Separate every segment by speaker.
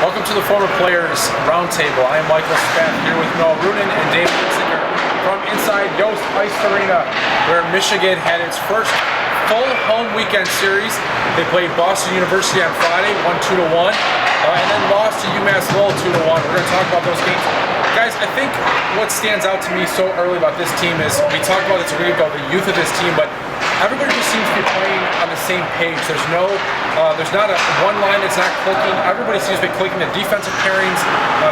Speaker 1: Welcome to the Former Players Roundtable. I am Michael Spath here with Ruden and Huntzicker from inside Yost Ice Arena, where Michigan had its first full home weekend series. They played Boston University on Friday, won 2-1, and then lost to UMass Lowell 2-1. We're going to talk about those games. Guys, I think what stands out to me so early about this team is, we talked about this a week ago, the youth of this team, but everybody just seems to be playing on the same page. There's not a one line that's not clicking. Everybody seems to be clicking. The defensive pairings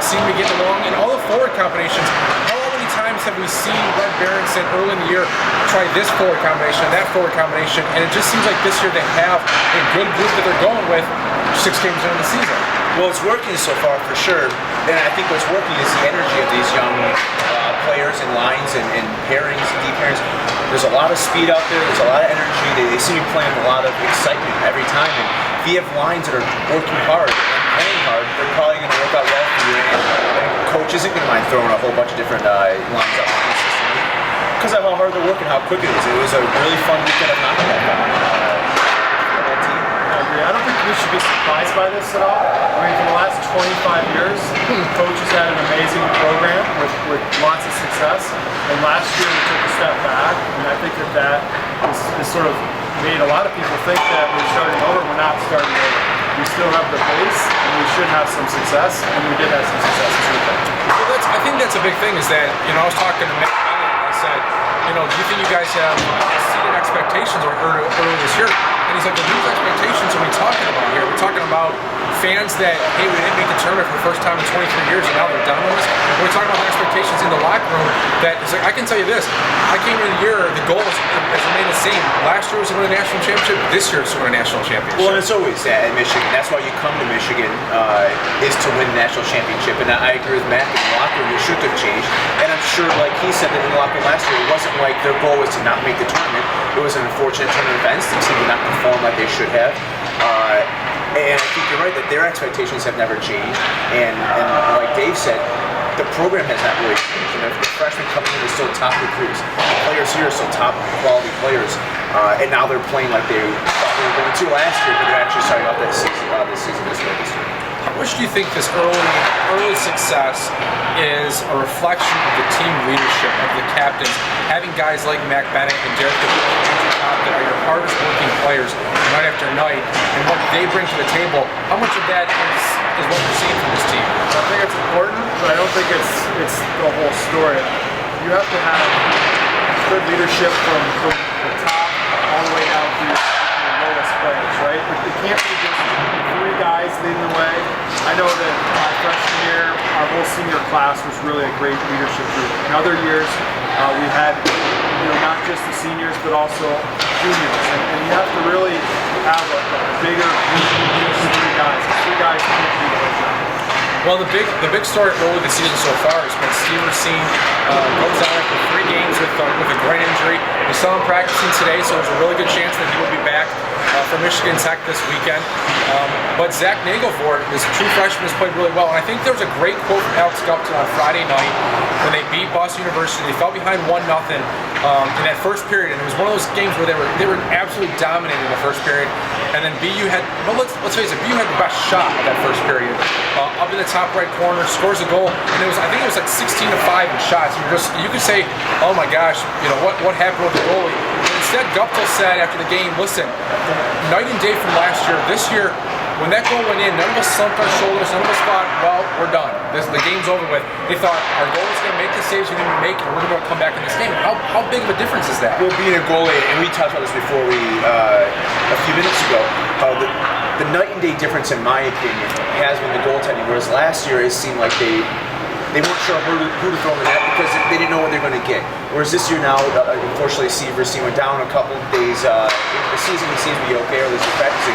Speaker 1: seem to be getting along, and all the forward combinations. How many times have we seen Red Berenson early in the year try this forward combination, that forward combination, and it just seems like this year they have a good group that they're going with 6 games into the season.
Speaker 2: Well, it's working so far for sure, and I think what's working is the energy of these young players and lines and pairings and deep pairings. There's a lot of speed out there, there's a lot of energy, they seem to be playing with a lot of excitement every time, and if you have lines that are working hard and playing hard, they're probably going to work out well for you, and coach isn't going to mind throwing a whole bunch of different lines up consistently because of how hard they're working, how quick it is. It was a really fun weekend of knockout.
Speaker 3: I don't think we should be surprised by this at all. I mean, for the last 25 years, coach has had an amazing program with lots of success. And last year we took a step back, and I think that is sort of made a lot of people think that we're starting over. We're not starting over. We still have the base, and we should have some success, and we did have some success this weekend.
Speaker 1: Well, I think that's a big thing, is that, I was talking to Matt, and I said, do you think you guys have exceeded expectations earlier this year? And he's like, well, whose expectations are we talking about here? We're talking about fans that, hey, we didn't make the tournament for the first time in 23 years and now they're done with us. We're talking about the expectations in the locker room that, it's like, I can tell you this, I came in the year, the goal has remained the same. Last year was to win a national championship, this year is to win a national championship.
Speaker 2: Well, and it's always that at Michigan. That's why you come to Michigan, is to win the national championship. And I agree with Matt, in the locker room, it should have changed. And I'm sure, like he said, that in the locker room last year, it wasn't like their goal was to not make the tournament. It was an unfortunate turn of events. The team did not perform like they should have. And I think you're right that their expectations have never changed. And like Dave said, the program has not really changed. And the freshmen coming in are still top recruits. The players here are still top quality players. And now they're playing like they thought they were going to last year, but they're actually starting off this season this year.
Speaker 1: How much do you think this early success is a reflection of the team leadership, of the captains, having guys like Mac Bennett and Derek that are your hardest working players night after night, and what they bring to the table? How much of that is what we're seeing from this team?
Speaker 3: I think it's important, but I don't think it's the whole story. You have to have good leadership from the top all the way down to the lowest players, right? It can't be just 3 guys leading the way. I know that my freshman year, our whole senior class was really a great leadership group. In other years, we had not just the seniors, but also juniors. And you have to really have a bigger group than just 3 guys. 3 guys can't do the job.
Speaker 1: Well, the big story early this season so far has been Steve Racine goes out for 3 games with a groin injury. We saw him practicing today, so there's a really good chance that he will be back for Michigan Tech this weekend. But Zach Nagelford, this true freshman, has played really well. And I think there was a great quote from Alex Gupton on Friday night when they beat Boston University. They fell behind 1-0 in that first period, and it was one of those games where they were absolutely dominating in the first period. And then BU had, well, let's face it, BU had the best shot of that first period. Up in the top right corner, scores a goal, and I think it was like 16-5 in shots. You could say, oh my gosh, what happened with the goalie? But instead, Guptill said after the game, listen, night and day from last year, this year, when that goal went in, none of us slumped our shoulders, none of us thought, well, we're done. The game's over with. They thought, our goalie's going to make the saves we need to make, and we're going to come back in this game. How big of a difference is that?
Speaker 2: Well, being a goalie, and we talked about this before a few minutes ago, how the night and day difference, in my opinion, has been the goaltending, whereas last year it seemed like they weren't sure who to throw in the net because they didn't know what they were going to get. Whereas this year now, unfortunately, Steve Racine went down a couple of days into the season. He seems to be okay, or at least he's practicing.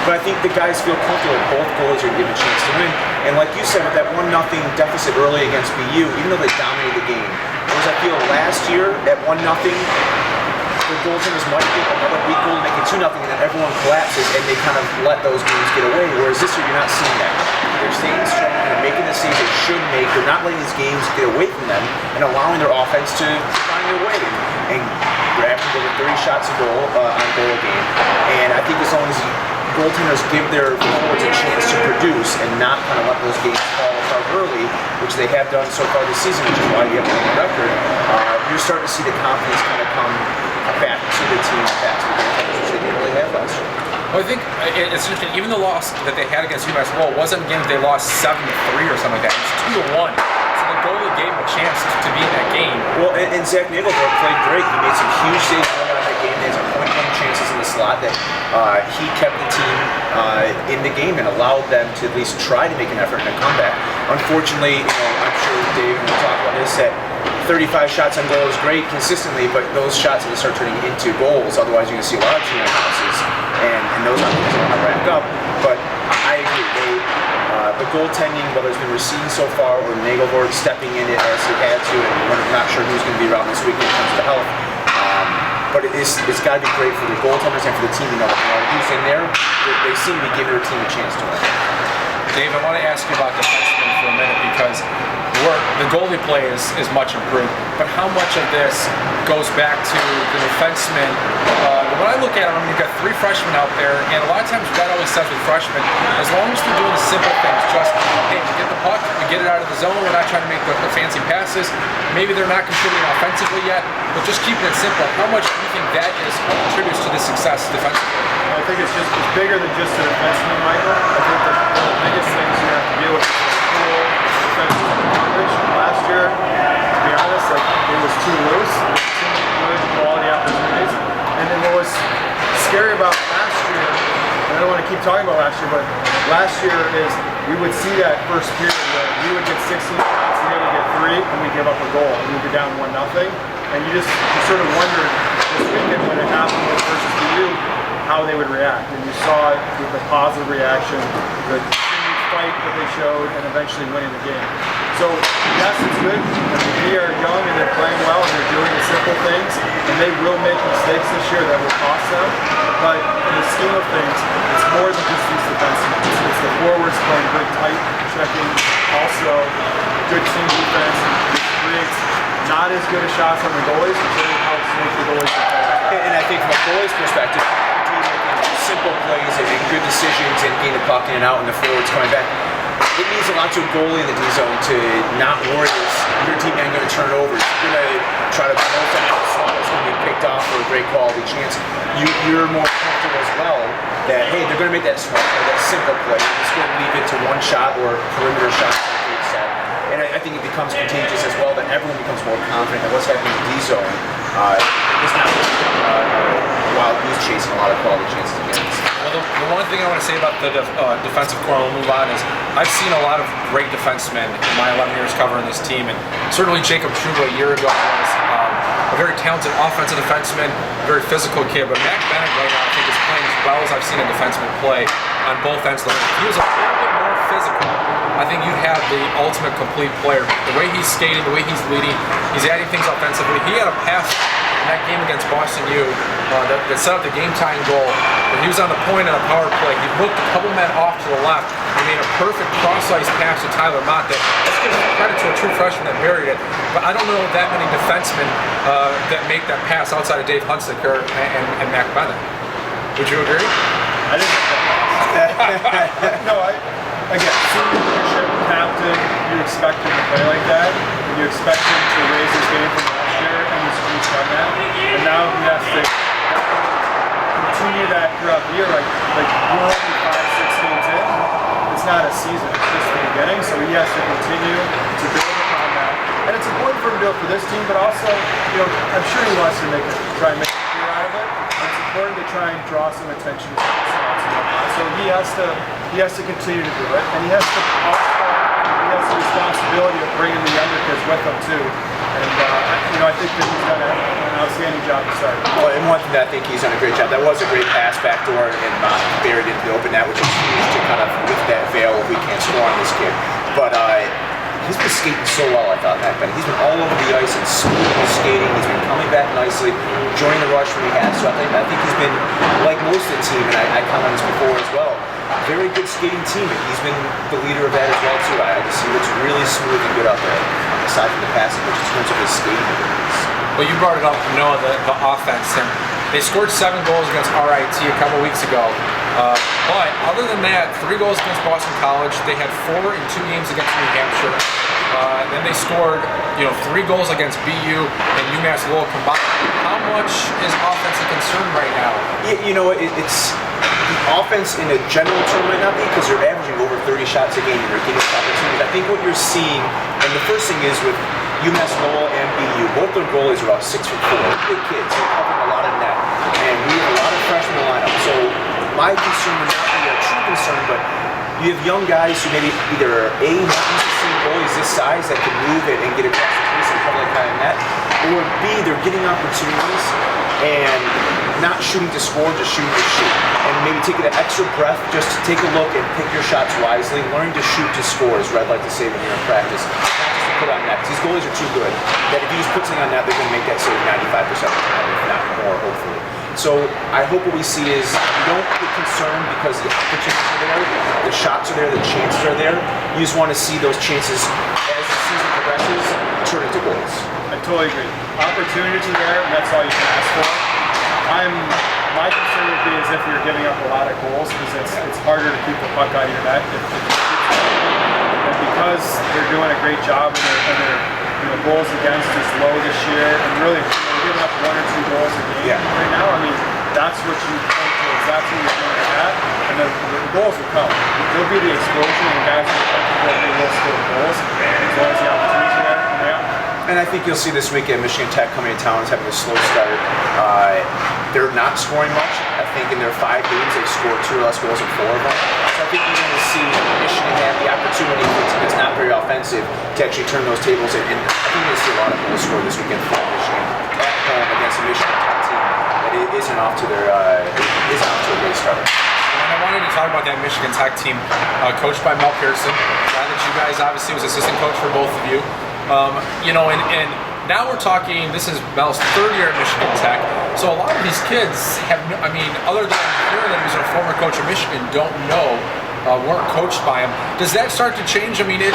Speaker 2: But I think the guys feel comfortable that both goalies are given a chance to win. And like you said, with that 1-0 deficit early against BU, even though they dominated the game, whereas I feel last year at 1-0, the goaltenders might get another weak goal to make it 2-0, and then everyone collapses and they kind of let those games get away. Whereas this year, you're not seeing that. They're staying strong, they're making the saves they should make, they're not letting these games get away from them and allowing their offense to find their way. And they're averaging over 30 shots a goal on goal a game. And I think as long as you goaltenders give their forwards a chance to produce and not kind of let those games fall apart early, which they have done so far this season, which is why we have a winning record, you're starting to see the confidence kind of come back to the team, back to the goaltenders, which they didn't really have last year.
Speaker 1: Well, I think it's interesting. Even the loss that they had against UMass Lowell wasn't a game that they lost 7-3 or something like that. It was 2-1. So the goalie gave him a chance to be in that game.
Speaker 2: Well, and Zach Nagelberg played great. He made some huge saves early on that game. They had some point-blank chances in the slot that he kept the team in the game and allowed them to at least try to make an effort in a comeback. Unfortunately, I'm sure Dave will talk about this, that 35 shots on goal is great consistently, but those shots are going to start turning into goals. Otherwise, you're going to see a lot of junior houses, and those aren't going to rack up. But I agree. The goaltending, whether it's been Racine so far or Nagelberg stepping in it as he had to, and we're not sure who's going to be around this week when it comes to health. But it's got to be great for the goaltenders and for the team to know who's in there. They seem to be giving their team a chance to win.
Speaker 1: Dave, I want to ask you about defensemen for a minute because the goalie play is much improved, but how much of this goes back to the defensemen? When I look at them, you've got 3 freshmen out there, and a lot of times that always says with freshmen, as long as they're doing the simple things, just, hey, we get the puck, we get it out of the zone, we're not trying to make the fancy passes, maybe they're not contributing offensively yet, but just keeping it simple. How much do you think that contributes to the success defensively?
Speaker 3: I think it's bigger than just a defenseman, Michael. I think the biggest things you have to deal with is full defensive coverage. Last year, to be honest, it was too loose. It was too good quality opportunities. And then what was scary about last year, and I don't want to keep talking about last year, but last year is we would see that first period where we would get 16 shots and they would get 3, and we give up a goal, and we'd be down 1-0. And you sort of wondered this weekend when it happened with versus BU, how they would react. And you saw it with the positive reaction, the fight that they showed, and eventually winning the game. So yes, it's good. I mean, we are young and they're playing well and they're doing the simple things, and they will make mistakes this year that will cost them. But in the scheme of things, it's more than just these defensemen. It's the forwards playing good tight checking, also good team defense, which creates not as good a shots on the goalies, which really helps make the goalies play.
Speaker 2: And I think from a goalie's perspective, simple plays and good decisions and getting the puck in and out and the forwards coming back. It means a lot to a goalie in the D zone to not worry that your team ain't going to turn it over. You're going to try to bounce that out. It's going to be picked off for a great quality chance. You're more comfortable as well that, hey, they're going to make that smart play, that simple play. They're just going to leave it to one shot or perimeter shot. And I think it becomes contagious as well, that everyone becomes more confident that what's happening in the D zone is not wild goose chasing a lot of quality chances against.
Speaker 1: Well, the one thing I want to say about the defensive core, and we'll move on, is I've seen a lot of great defensemen in my 11 years covering this team, and certainly Jacob Trouba a year ago was a very talented offensive defenseman, very physical kid, but Mac Bennett right now I think is playing as well as I've seen a defenseman play on both ends of the line. If he was a little bit more physical, I think you'd have the ultimate complete player. The way he's skating, the way he's leading, he's adding things offensively. He had a pass in that game against Boston U that set up the game-tying goal. When he was on the point on a power play, he looked a couple men off to the left and made a perfect cross-ice pass to Tyler Mott. Let's give credit to a true freshman that buried it. But I don't know that many defensemen that make that pass outside of Dave Huntzicker and Mac Bennett. Would you agree?
Speaker 3: I didn't make that pass. No, again, senior leadership, captain, you expect him to play like that, and you expect him to raise his game from last year, and he's done that. And now he has to continue that throughout the year. Like we're only 5-6 games in. It's not a season, it's just the beginning, so he has to continue to build upon that. And it's important for him to do it for this team, but also, I'm sure he wants to try and make a career out of it. It's important to try and draw some attention to himself. So he has to continue to do it, and he has the responsibility of bringing the younger kids with him too. And I think that he's done an outstanding job to start.
Speaker 2: Well, and one thing that I think he's done a great job. That was a great pass backdoor and buried into the open net, which is huge to kind of lift that veil if we can't score on this kid. But he's been skating so well, I thought, Mac Bennett. He's been all over the ice and smooth skating. He's been coming back nicely, joining the rush when he has. So I think he's been, like most of the team, and I commented this before as well, very good skating team, and he's been the leader of that as well too. I just see he looks really smooth and good out there, aside from the passing, which in terms of his skating abilities.
Speaker 1: Well, you brought it up, Noah, the offense, and they scored 7 goals against RIT a couple weeks ago. But other than that, 3 goals against Boston College. They had 4 in 2 games against New Hampshire. Then they scored, 3 goals against BU and UMass Lowell combined. How much is offense a concern right now?
Speaker 2: It's the offense in a general term might not be, because they're averaging over 30 shots a game and they're getting opportunities. I think what you're seeing, and the first thing is with UMass Lowell and BU, both their goalies are about 6'4", big kids. They're covering a lot of net, and we have a lot of freshmen in the lineup. So my concern would not be a true concern, but you have young guys who maybe either A, not used to seeing goalies this size that can move it and get across the crease and cover that kind of net, or B, they're getting opportunities and not shooting to score, just shooting to shoot. And maybe taking an extra breath just to take a look and pick your shots wisely. Learning to shoot to score, as Red like to say when you're in practice. Not just to put on net, because these goalies are too good that if you just put something on net, they're going to make that save 95% of the time, if not more, hopefully. So I hope what we see is you don't get concerned because the opportunities are there, the shots are there, the chances are there. You just want to see those chances as the season progresses turn into goals.
Speaker 3: I totally agree. Opportunities are there, and that's all you can ask for. My concern would be as if you're giving up a lot of goals, because it's harder to keep the puck out of your net. And because they're doing a great job and their goals against is low this year, and really giving up 1 or 2 goals a game right now, that's what you point towards. That's what you're doing at, and the goals will come. There'll be the explosion, and the guys will score goals as long as the opportunities are there.
Speaker 2: And I think you'll see this weekend Michigan Tech coming to town is having a slow start. They're not scoring much. I think in their 5 games they've scored 2 or less goals in 4 of them. So I think you're going to see Michigan have the opportunity for a team that's not very offensive to actually turn those tables. And I think you're going to see a lot of goals scored this weekend for Michigan at home against a Michigan Tech team that isn't off to a great start.
Speaker 1: And I wanted to talk about that Michigan Tech team, coached by Mel Pearson, guy that you guys obviously was assistant coach for both of you. And now we're talking, this is Mel's 3rd year at Michigan Tech, so a lot of these kids have, other than hearing that he was a former coach of Michigan, don't know, weren't coached by him. Does that start to change? It would be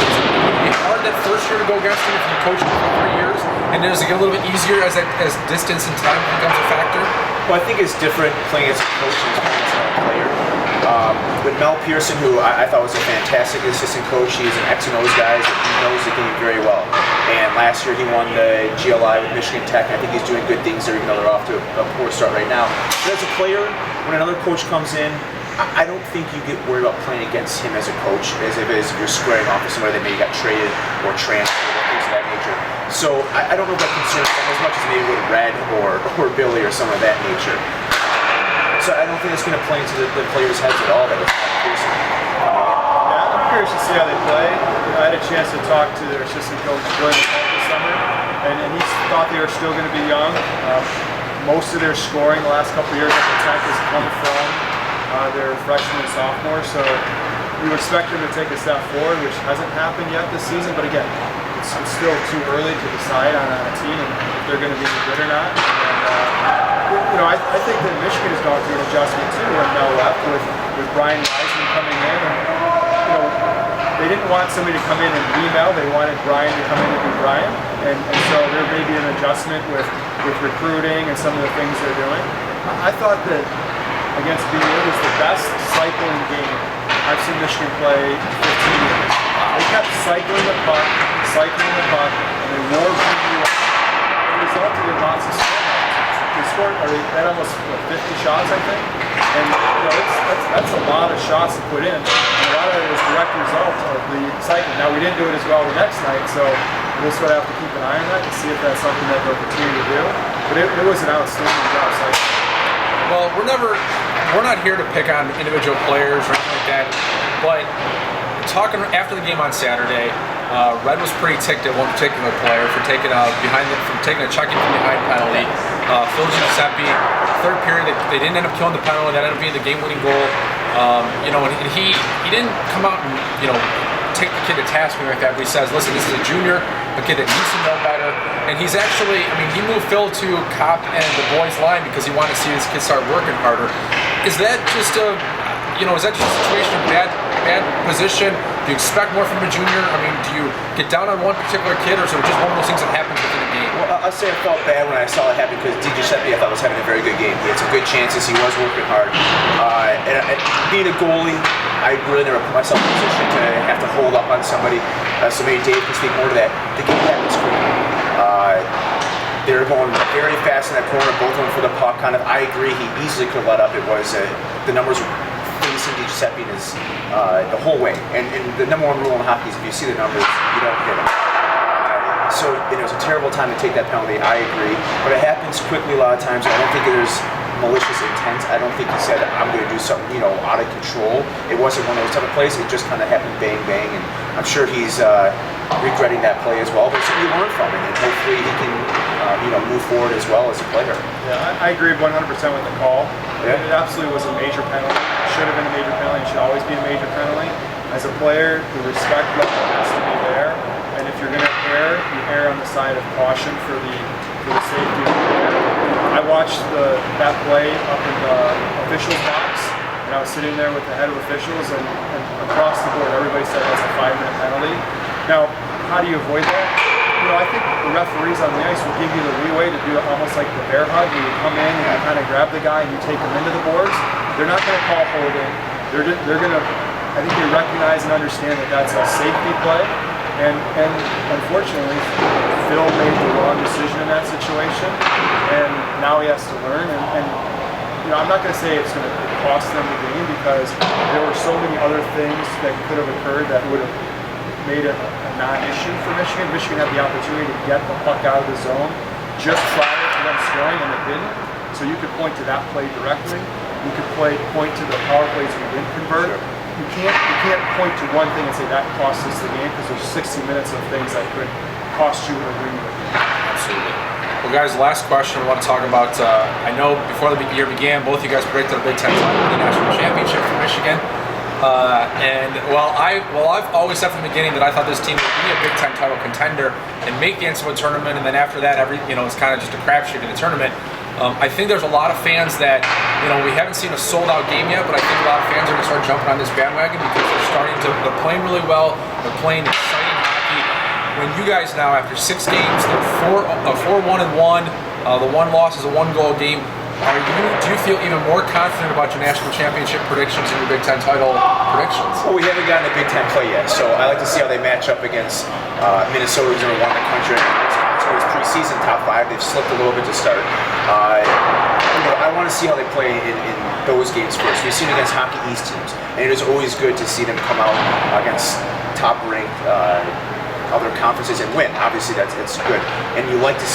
Speaker 1: hard that first year to go against him if you coached him for 3 years, and does it get a little bit easier as distance and time becomes a factor?
Speaker 2: Well, I think it's different playing as a coach and playing as a player. With Mel Pearson, who I thought was a fantastic assistant coach, he's an X and O's guy, and he knows the game very well. And last year he won the GLI with Michigan Tech, and I think he's doing good things there, even though they're off to a poor start right now. But as a player, when another coach comes in, I don't think you get worried about playing against him as a coach, as if you're squaring off with somebody that maybe got traded or transferred or things of that nature. So I don't know if that concerns them as much as maybe with Red or Billy or some of that nature. So I don't think it's going to play into the players' heads at all. That it's Pearson.
Speaker 3: Yeah, I'm curious to see how they play. I had a chance to talk to their assistant coach during the fall this summer, and he thought they were still going to be young. Most of their scoring the last couple of years at the Tech has come from their freshmen and sophomore, so you expect them to take a step forward, which hasn't happened yet this season. But again, it's still too early to decide on a team and if they're going to be good or not. And, I think that Michigan has gone through an adjustment too when Mel left with Brian Wiseman coming in, and they didn't want somebody to come in and be Mel. They wanted Brian to come in and be Brian, and so there may be an adjustment with recruiting and some of the things they're doing. I thought that against BU was the best cycling game I've seen Michigan play in 15 years. They kept cycling the puck, and they wore BU out. It resulted in lots of scoring. They scored, they had almost 50 shots, I think. And that's a lot of shots to put in. And a lot of it was direct result of the cycling. Now, we didn't do it as well the next night, so we'll sort of have to keep an eye on that to see if that's something that they'll continue to do. But it was an outstanding job cycling.
Speaker 1: Well, we're not here to pick on individual players or anything like that, but talking after the game on Saturday, Red was pretty ticked at one particular player for taking a checking from behind penalty. Phil Giuseppe, 3rd period, they didn't end up killing the penalty. That ended up being the game-winning goal. And he didn't come out and take the kid to task like that. But he says, listen, this is a junior, a kid that needs to know better. And he's actually, he moved Phil to cop and the boys' line because he wanted to see this kid start working harder. Is that just a situation of bad position Do you expect more from a junior? I mean, do you get down on one particular kid, or is it just one of those things that happens within a game?
Speaker 2: Well, I'll say I felt bad when I saw it happen because Giuseppe, I thought, was having a very good game. He had some good chances. He was working hard. And being a goalie, I really never put myself in a position to have to hold up on somebody. So maybe Dave can speak more to that. The game happens quickly. They were going very fast in that corner, both went for the puck. Kind of, I agree, he easily could have let up. It was the numbers were facing Giuseppe the whole way. And the number one rule in hockey is if you see the numbers, you don't hit them. So it was a terrible time to take that penalty. I agree, but it happens quickly a lot of times. I don't think there's malicious intent. I don't think he said, I'm going to do something, out of control. It wasn't one of those type of plays. It just kind of happened bang, bang. And I'm sure he's regretting that play as well. But it's something you learn from it. And hopefully he can, move forward as well as a player.
Speaker 3: Yeah, I agree 100% with the call.
Speaker 2: Yeah.
Speaker 3: It absolutely was a major penalty. It should have been a major penalty. It should always be a major penalty. As a player, the respect level has to be there. And if you're going to err, you err on the side of caution for the safety of the player. I watched that play up in the officials box, and I was sitting there with the head of officials, and across the board, everybody said that's a 5-minute penalty. Now, how do you avoid that? I think the referees on the ice will give you the leeway to do it almost like the bear hug, where you come in and you kind of grab the guy and you take him into the boards. They're not going to call holding. They're going to, I think they recognize and understand that that's a safety play. And unfortunately, Phil made the wrong decision in that situation, and now he has to learn. And I'm not going to say it's going to cost them the game, because there were so many other things that could have occurred that would have made it a non-issue for Michigan. Michigan had the opportunity to get the puck out of the zone just prior to them scoring, and it didn't. So you could point to that play directly. You could point to the power plays we didn't convert. You can't point to one thing and say that cost us the game, because there's 60 minutes of things that could cost you a win.
Speaker 1: Absolutely. Well, guys, last question I want to talk about. I know before the year began, both of you guys predicted a Big Ten title in the national championship for Michigan. I've always said from the beginning that I thought this team would be a Big Ten title contender and make the NCAA tournament, and then after that, it's kind of just a crapshoot in the tournament. I think there's a lot of fans that, we haven't seen a sold-out game yet, but I think a lot of fans are going to start jumping on this bandwagon because they're playing really well, they're playing exciting hockey. When you guys now, after 6 games, they're 4-1-1, the one loss is a 1-goal game. Do you feel even more confident about your national championship predictions and your Big Ten title predictions?
Speaker 2: Well, we haven't gotten a Big Ten play yet, so I like to see how they match up against Minnesota, who's number 1 in the country. It's preseason top 5. They've slipped a little bit to start. I want to see how they play in those games first. We've seen against Hockey East teams, and it is always good to see them come out against top-ranked other conferences and win. Obviously, it's good, and you like to.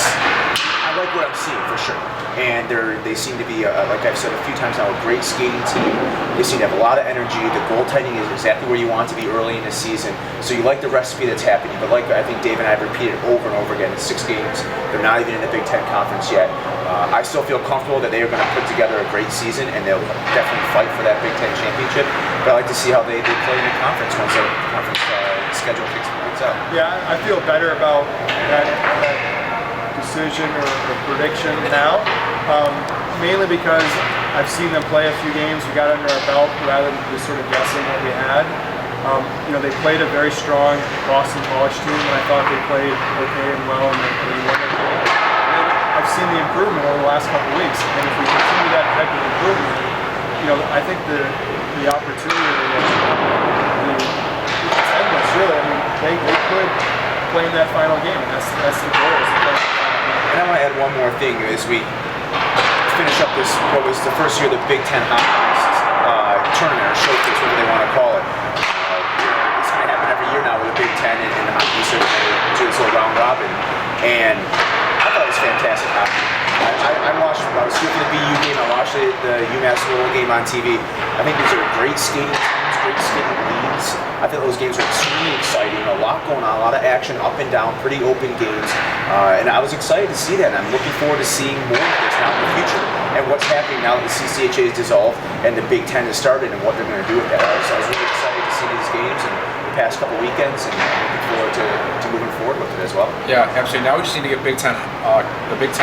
Speaker 2: I like what I'm seeing for sure. And they seem to be, like I've said a few times now, a great skating team. They seem to have a lot of energy. The goaltending is exactly where you want to be early in the season. So you like the recipe that's happening. But like I think Dave and I have repeated over and over again, in 6 games, they're not even in the Big Ten Conference yet. I still feel comfortable that they are going to put together a great season, and they'll definitely fight for that Big Ten championship. But I like to see how they play in the conference once the conference schedule picks up.
Speaker 3: Yeah, I feel better about that decision or prediction now, mainly because I've seen them play a few games. We got under our belt rather than just sort of guessing what we had. They played a very strong Boston College team, and I thought they played okay and well, and they won their game. And I've seen the improvement over the last couple of weeks, and if we continue that type of improvement, I think the opportunity it's endless, really. I mean, they could play in that final game, and that's the goal.
Speaker 2: And I want to add one more thing as we finish up this, what was the first year of the Big Ten Hockey tournament or showcase, whatever they want to call it. It's going to happen every year now with the Big Ten and the hockey circuit to this little round robin. And I thought it was fantastic hockey. I was here for the BU game. I watched the UMass Lowell game on TV. I think these are great skating teams, great skating leagues. I think those games are extremely exciting. A lot going on, a lot of action, up and down, pretty open games. And I was excited to see that. And I'm looking forward to seeing more of this now in the future. And what's happening now that the CCHA is dissolved and the Big Ten has started and what they're going to do with that. So I was really excited to see these games and the past couple weekends, and looking forward to moving forward with it as well.
Speaker 1: Yeah, absolutely. Now we just need to get the Big Ten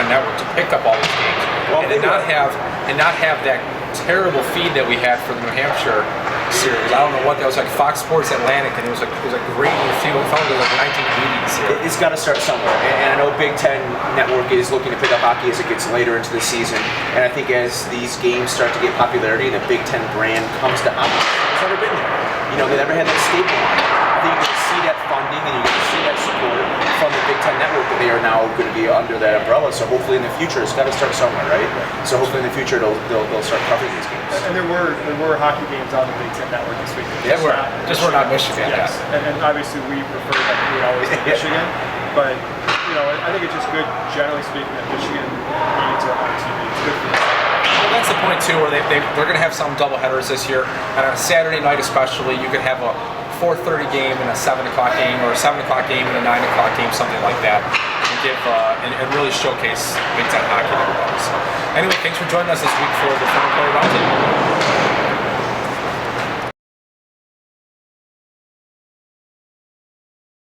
Speaker 1: Network to pick up all these games, and not have that terrible feed that we had for the New Hampshire series. I don't know what that was, like Fox Sports Atlantic, and it was a great few. It felt like 1980s here.
Speaker 2: It's got to start somewhere, and I know Big Ten Network is looking to pick up hockey as it gets later into the season, and I think as these games start to get popularity and the Big Ten brand comes to hockey, it's never been there. You know, they never had that staple on it. I think you're going to see that funding and you're going to see that support from the Big Ten Network that they are now going to be under that umbrella. So hopefully in the future, it's got to start somewhere, right? So hopefully in the future, they'll start covering these games.
Speaker 3: And there were hockey games on the Big Ten Network this week.
Speaker 1: Yeah, we're not Michigan.
Speaker 3: Yes, and obviously we prefer that we always have Michigan, but you know I think it's just good, generally speaking, that Michigan games are on TV. It's good for them.
Speaker 1: Well, that's the point too, where they're going to have some doubleheaders this year, and on a Saturday night especially, you could have a 4:30 game and a 7 o'clock game, or a 7 o'clock game and a 9 o'clock game, something like that, and give and really showcase Big Ten hockey to everybody. So, anyway, thanks for joining us this week for the Roundtable Oct.